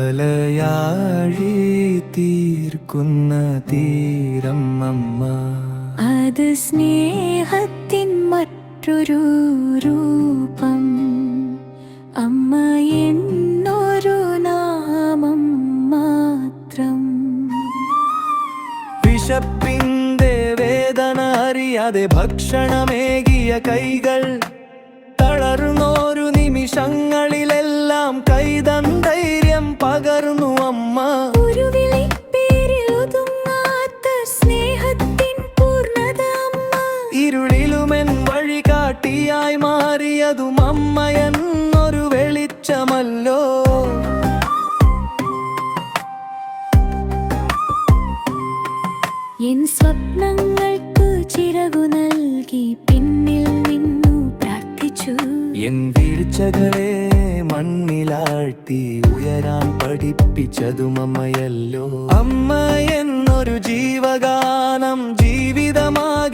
വലയാഴി തീർക്കുന്ന തീരം അമ്മ. അത് സ്നേഹത്തിൻ മറ്റൊരു രൂപം. അമ്മ എന്നൊരു നാമം മാത്രം. വിശപ്പിന്റെ വേദന അറിയാതെ ഭക്ഷണമേകിയ കൈകൾ, തളർന്നോരു നിമിഷങ്ങളിലെല്ലാം കൈതൻ ധൈര്യം പകർന്നു അമ്മ. ഒരു വിളിപ്പേരിൽ ഒതുങ്ങാത്ത സ്നേഹത്തിൻ പൂർണ്ണത അമ്മ. ഇരുളിലുമെൻ വഴികാട്ടിയായി മാറിയതും അമ്മ എന്നൊരു വെളിച്ചമല്ലോ. എൻ സ്വപ്നങ്ങൾക്ക് ചിറകു നൽകി പിന്നിൽ നിന്നു പ്രാർത്ഥിച്ചു. എൻ വീഴ്ചകളെ മണ്ണിലാഴ്ത്തി ഉയരാൻ പഠിപ്പിച്ചതും അമ്മയല്ലോ. അമ്മ എന്നൊരു ജീവഗാനം ജീവിതമായി